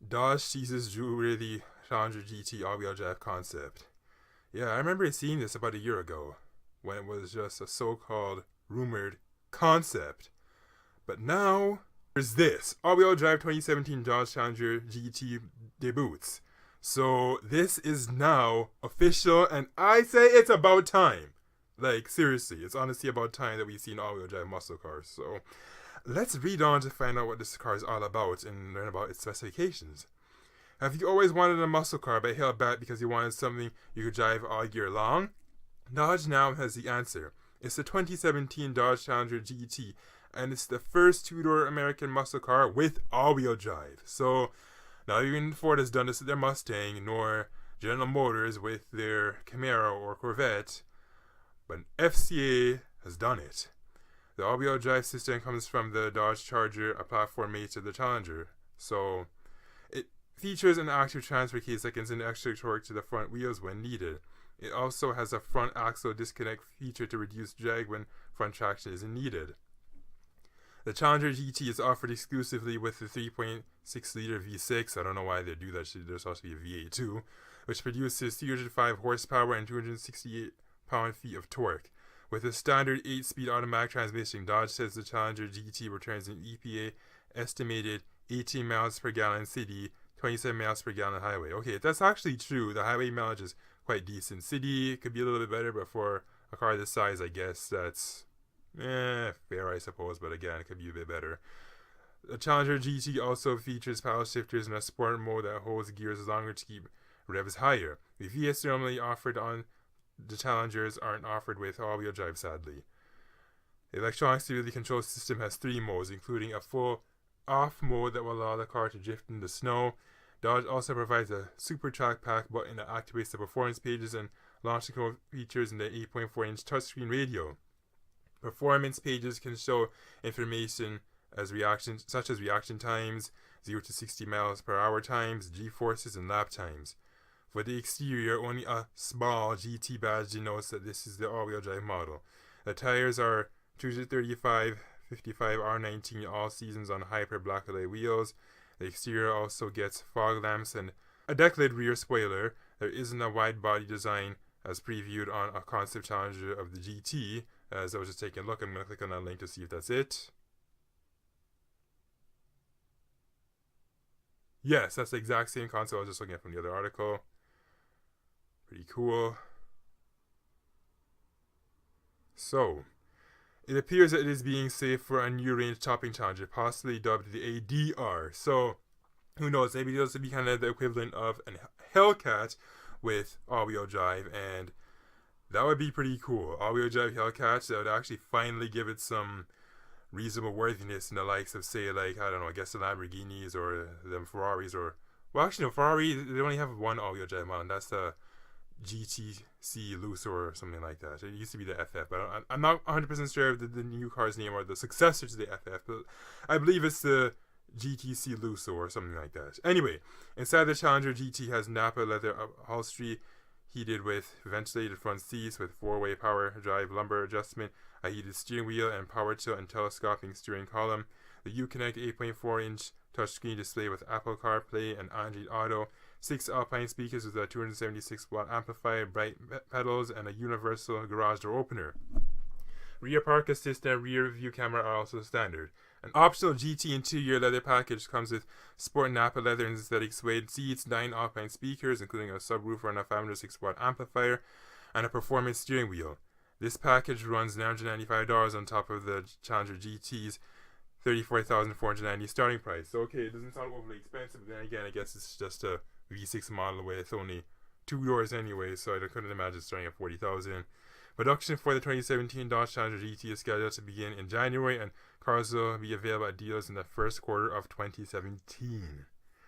Dodge teases jewelry Challenger GT all-wheel drive concept. Yeah, I remember seeing this about a year ago when it was just a so-called rumored concept. But now there's this all-wheel drive 2017 Dodge Challenger GT debuts. So this is now official, and I say it's about time. Like, seriously, it's honestly about time that we see an all-wheel drive muscle car. So let's read on to find out what this car is all about and learn about its specifications. Have you always wanted a muscle car but held back because you wanted something you could drive all year long? Dodge now has the answer. It's the 2017 Dodge Challenger GT, and it's the first two-door American muscle car with all-wheel drive. So, not even Ford has done this with their Mustang, nor General Motors with their Camaro or Corvette, but FCA has done it. The all-wheel drive system comes from the Dodge Charger, a platform mate to the Challenger. So, it features an active transfer case that can send extra torque to the front wheels when needed. It also has a front axle disconnect feature to reduce drag when front traction isn't needed. The Challenger GT is offered exclusively with the 3.6-liter V6. I don't know why they do that shit. There's supposed to be a V8 too, which produces 305 horsepower and 268 pound-feet of torque. With a standard 8-speed automatic transmission, Dodge says the Challenger GT returns an EPA estimated 18 miles per gallon city, 27 miles per gallon highway. Okay, that's actually true. The highway mileage is quite decent. City could be a little bit better, but for a car this size, I guess that's fair, I suppose. But again, it could be a bit better. The Challenger GT also features paddle shifters and a sport mode that holds gears longer to keep revs higher. The VS normally offered on the Challengers aren't offered with all-wheel drive, sadly. The electronic stability control system has 3 modes, including a full off mode that will allow the car to drift in the snow. Dodge also provides a Super Track Pack button that activates the performance pages and launch control features in the 8.4-inch touchscreen radio. Performance pages can show information such as reaction times, 0 to 60 miles per hour times, G-forces, and lap times. For the exterior, only a small GT badge denotes that this is the all-wheel drive model. The tires are 235 55 R19 all seasons on hyper black alloy wheels. The exterior also gets fog lamps and a deck-lid rear spoiler. There isn't a wide body design as previewed on a concept Challenger of the GT. As I was just taking a look, I'm going to click on that link to see if that's it. Yes, that's the exact same concept I was just looking at from the other article. Pretty cool. So, it appears that it is being saved for a new range topping Challenger, possibly dubbed the ADR. So, who knows, maybe this will be kind of the equivalent of a Hellcat with all-wheel drive, and that would be pretty cool. All-wheel drive Hellcats that would actually finally give it some reasonable worthiness in the likes of, say, like, I don't know, I guess the Lamborghinis or the Ferraris, or, well, actually, no, Ferrari, they only have one all-wheel drive model, and that's the GTC Lusso or something like that. It used to be the FF, but I'm not 100% sure of the new car's name or the successor to the FF, but I believe it's the GTC Lusso or something like that. Anyway, inside the Challenger GT has Napa leather upholstery, heated with ventilated front seats with 4-way power drive lumbar adjustment, a heated steering wheel, and power tilt and telescoping steering column. The Uconnect 8.4-inch touchscreen display with Apple CarPlay and Android Auto, 6 Alpine speakers with a 276-watt amplifier, bright pedals, and a universal garage door opener. Rear park assist and rear view camera are also standard. An optional GT interior leather package comes with sport Napa leather and synthetic suede seats, 9 Alpine speakers, including a subwoofer and a 506-watt amplifier, and a performance steering wheel. This package runs $995 on top of the Challenger GT's $34,490 starting price. So, okay, it doesn't sound overly expensive, but then again, I guess it's just a V6 model with only 2 doors anyway, so I couldn't imagine starting at $40,000. Production for the 2017 Dodge Challenger GT is scheduled to begin in January, and cars will be available at dealers in the first quarter of 2017.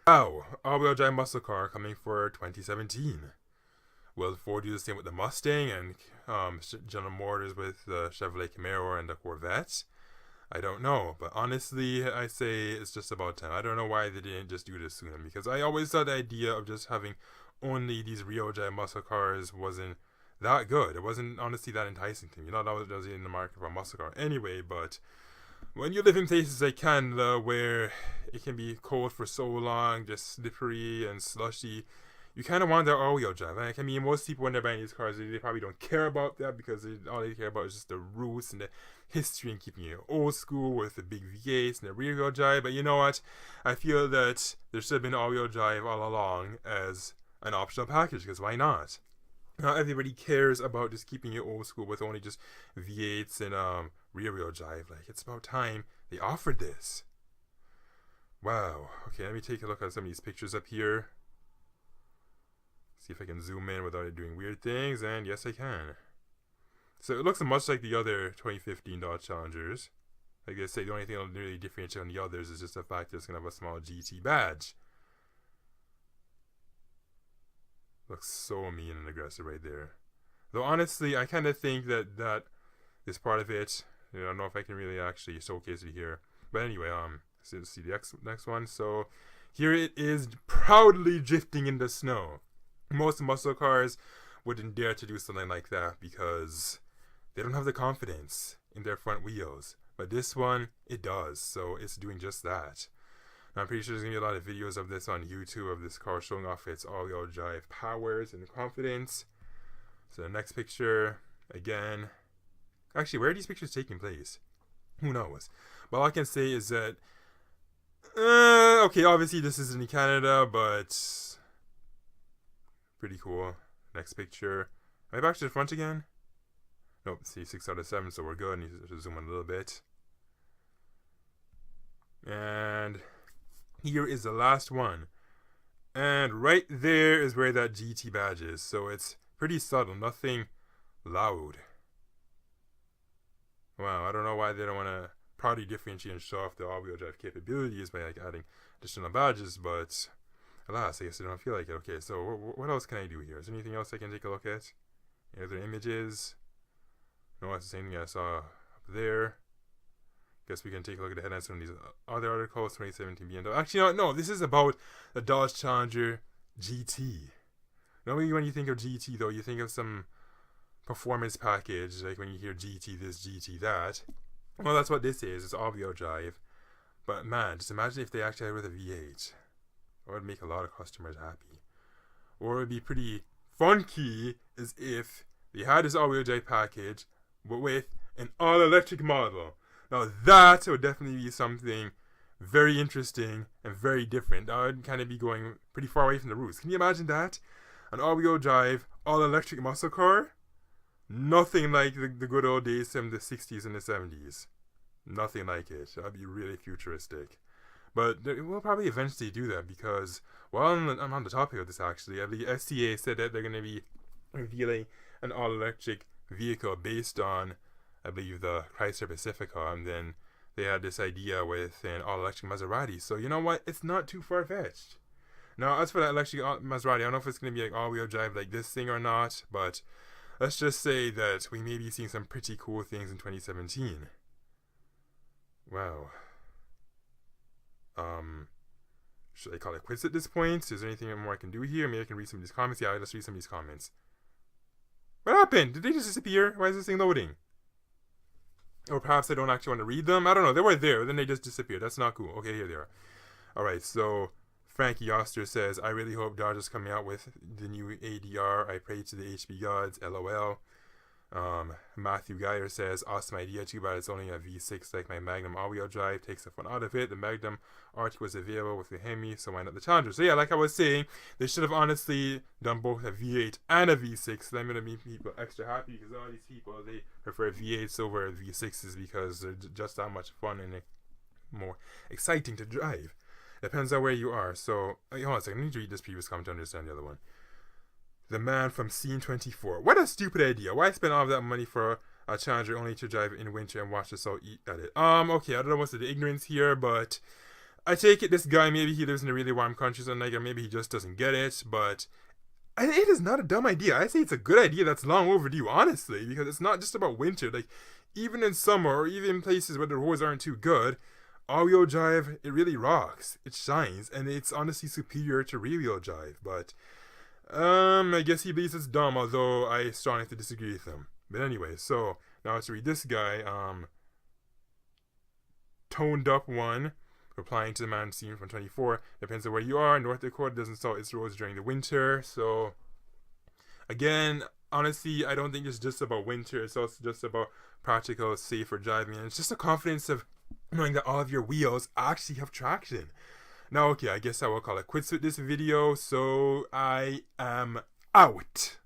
Wow, all-wheel drive muscle car coming for 2017. Will Ford do the same with the Mustang and General Motors with the Chevrolet Camaro and the Corvette? I don't know, but honestly, I say it's just about time. I don't know why they didn't just do this sooner, because I always thought the idea of just having only these real drive muscle cars wasn't that good. It wasn't honestly that enticing to me. Not that I was in the market for a muscle car anyway, but when you live in places like Canada where it can be cold for so long, just slippery and slushy, you kind of want that all-wheel drive. Like, I mean, most people when they're buying these cars, they probably don't care about that because all they care about is just the roots and the history and keeping it old school with the big V8s and the rear-wheel drive. But you know what? I feel that there should have been all-wheel drive all along as an optional package, because why not? Not everybody cares about just keeping it old school with only just V8s and rear-wheel drive. Like, it's about time they offered this. Wow. Okay, let me take a look at some of these pictures up here. See if I can zoom in without it doing weird things, and yes I can. So it looks much like the other 2015 Dodge Challengers. Like I say, the only thing that'll really differentiate on the others is just the fact that it's going to have a small GT badge. Looks so mean and aggressive right there. Though honestly, I kind of think that is part of it. I don't know if I can really actually showcase it here. But anyway, let's see the next one. So here it is, proudly drifting in the snow. Most muscle cars wouldn't dare to do something like that because they don't have the confidence in their front wheels. But this one, it does. So it's doing just that. Now, I'm pretty sure there's going to be a lot of videos of this on YouTube, of this car showing off its all-wheel drive powers and confidence. So the next picture, again. Actually, where are these pictures taking place? Who knows? But all I can say is that, okay, obviously this isn't in Canada, but pretty cool. Next picture. Am I back to the front again? Nope, see 6 out of 7, so we're good. I need to zoom in a little bit. And here is the last one. And right there is where that GT badge is. So it's pretty subtle, nothing loud. Wow, I don't know why they don't want to proudly differentiate and show off the all-wheel drive capabilities by like adding additional badges, but alas, I guess I don't feel like it. Okay, so what else can I do here? Is there anything else I can take a look at? Any other images? No, that's the same thing I saw up there. Guess we can take a look at the headlines from these other articles. 2017 BMW. Actually, no, this is about the Dodge Challenger GT. Normally when you think of GT, though, you think of some performance package, like when you hear GT this, GT that. Well, that's what this is. It's all-wheel drive. But man, just imagine if they actually had it with a V8. That would make a lot of customers happy. Or it would be pretty funky as if they had this all-wheel drive package, but with an all-electric model. Now that would definitely be something very interesting and very different. That would kind of be going pretty far away from the roots. Can you imagine that? An all-wheel drive, all-electric muscle car? Nothing like the good old days from the 60s and the 70s. Nothing like it. That would be really futuristic. But we'll probably eventually do that because, well, I'm on the topic of this actually. The FCA said that they're going to be revealing an all-electric vehicle based on, I believe, the Chrysler Pacifica, and then they had this idea with an all-electric Maserati. So you know what? It's not too far-fetched. Now, as for that electric Maserati, I don't know if it's going to be like all-wheel drive like this thing or not, but let's just say that we may be seeing some pretty cool things in 2017. Wow. Should I call it quits at this point? Is there anything more I can do here? Maybe I can read some of these comments. Yeah, let's read some of these comments. What happened? Did they just disappear? Why is this thing loading? Or perhaps I don't actually want to read them. I don't know. They were there, then they just disappeared. That's not cool. Okay, here they are. Alright, so Frankie Oster says, I really hope Dodge is coming out with the new ADR. I pray to the HB gods. LOL. Matthew Geyer says, awesome idea, too bad it's only a V6 like my Magnum all-wheel drive, takes the fun out of it. The Magnum RT was available with the Hemi, so why not the Challenger? So yeah, like I was saying, they should have honestly done both a V8 and a V6. So I'm going to make people extra happy because all these people, they prefer V8s over V6s because they're just that much fun and more exciting to drive. Depends on where you are. So, hold on a second, I need to read this previous comment to understand the other one. The man from Scene 24. What a stupid idea. Why spend all of that money for a Challenger only to drive in winter and watch the salt eat at it? Okay, I don't know what's the ignorance here, but I take it this guy, maybe he lives in a really warm country, so like, or maybe he just doesn't get it, but it is not a dumb idea. I say it's a good idea that's long overdue, honestly, because it's not just about winter. Like, even in summer, or even in places where the roads aren't too good, all-wheel drive, it really rocks. It shines, and it's honestly superior to rear-wheel drive, but I guess he believes it's dumb, although I strongly have to disagree with him. But anyway, so now let's read this guy. toned up one, replying to the man seen from 24. Depends on where you are. North Dakota doesn't sow its roads during the winter. So, again, honestly, I don't think it's just about winter. It's also just about practical, safer driving. And it's just the confidence of knowing that all of your wheels actually have traction. Now, okay, I guess I will call it quits with this video. So, I am out.